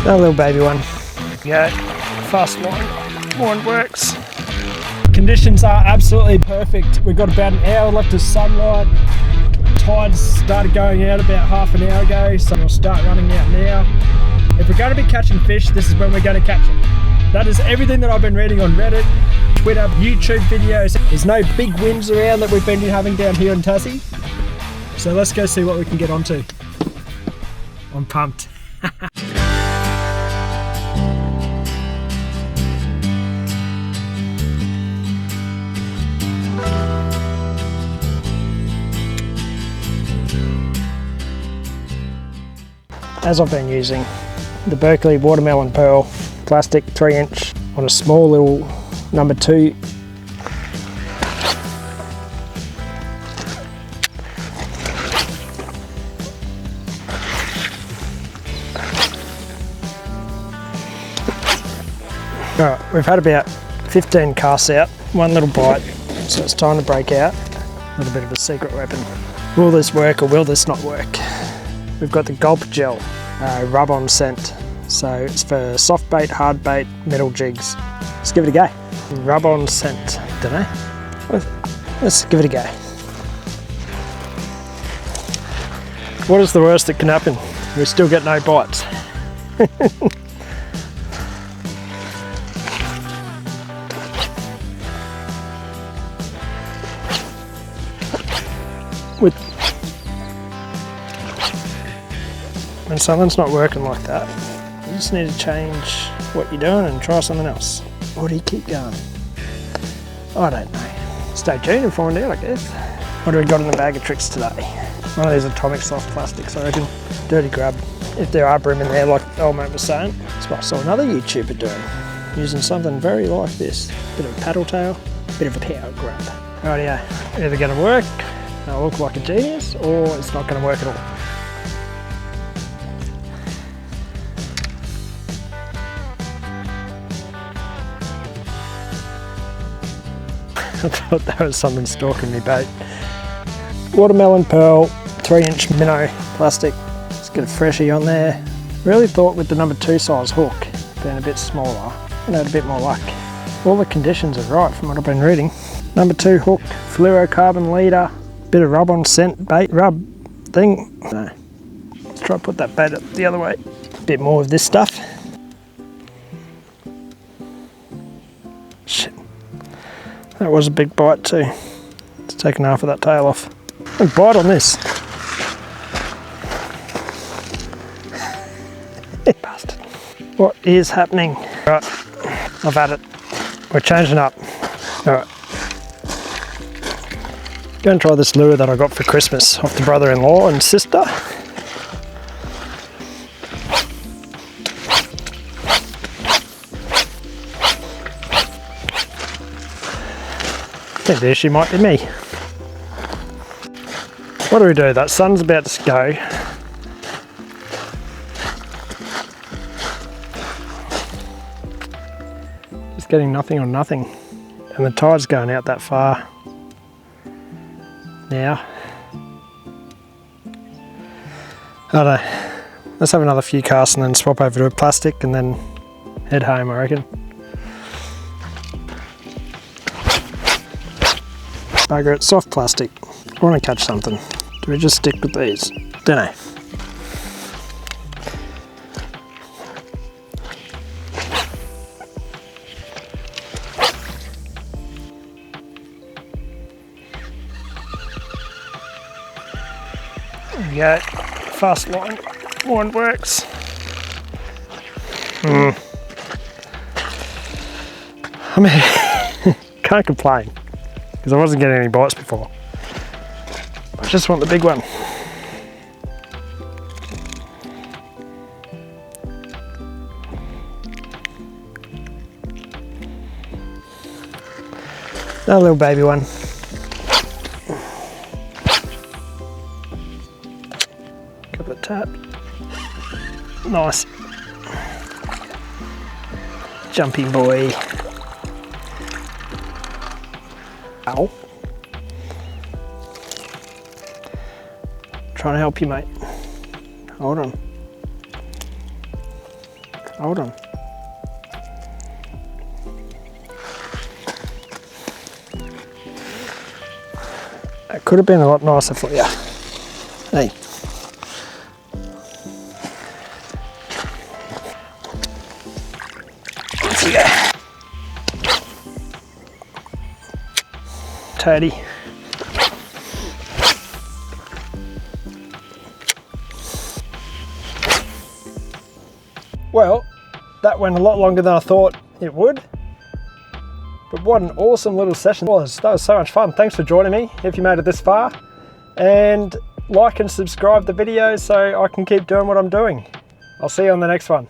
That little baby one. Go, fast line works. Conditions are absolutely perfect. We've got about an hour left of sunlight. Tides started going out about half an hour ago, so we'll start running out now. If we're going to be catching fish, this is when we're going to catch them. That is everything that I've been reading on Reddit, Twitter, YouTube videos. There's no big winds around that we've been having down here in Tassie. So let's go see what we can get onto. I'm pumped. As I've been using the Berkeley watermelon pearl plastic 3-inch on a small little number 2. Alright, we've had about 15 casts out, one little bite, so it's time to break out. A little bit of a secret weapon. Will this work or will this not work? We've got the Gulp Gel rub-on scent, so it's for soft bait, hard bait, metal jigs. Let's give it a go. Rub-on scent, don't know. Let's give it a go. What is the worst that can happen? We still get no bites. When something's not working like that, you just need to change what you're doing and try something else. Or do you keep going? I don't know. Stay tuned and find out, I guess. What do we got in the bag of tricks today? One of these atomic soft plastics, I reckon. Dirty grub. If there are bream in there, like the old mate was saying. That's what I saw another YouTuber doing. Using something very like this. Bit of a paddle tail, bit of a power grab. Rightio, either going to work, I'll look like a genius, or it's not going to work at all. I thought there was something stalking me bait. Watermelon pearl, 3-inch minnow plastic. Let's get a freshie on there. Really thought with the number 2 size hook, being a bit smaller, and had a bit more luck. All the conditions are right from what I've been reading. Number 2 hook, fluorocarbon leader, bit of rub-on scent bait rub thing. No. Let's try to put that bait up the other way. A bit more of this stuff. Shit. That was a big bite too. It's taken half of that tail off. Big bite on this. Bastard. What is happening? Right, I've had it. We're changing up. Alright. Go and try this lure that I got for Christmas off the brother-in-law and sister. I think the issue might be me. What do we do? That sun's about to go. Just getting nothing on nothing. And the tide's going out that far. Now. I don't know. Let's have another few casts and then swap over to a plastic and then head home, I reckon. Bugger it, soft plastic. I want to catch something. Do we just stick with these? Dunno. There we go. Fast line works. I mean, can't complain. Because I wasn't getting any bites before. I just want the big one. That little baby one. Couple of taps. Nice. Jumpy boy. Ow. Trying to help you, mate. Hold on. Hold on. It could have been a lot nicer for you. Hey. Let's go. Toady. Well, that went a lot longer than I thought it would. But what an awesome little session it was. That was so much fun. Thanks for joining me if you made it this far. And like and subscribe the video so I can keep doing what I'm doing. I'll see you on the next one.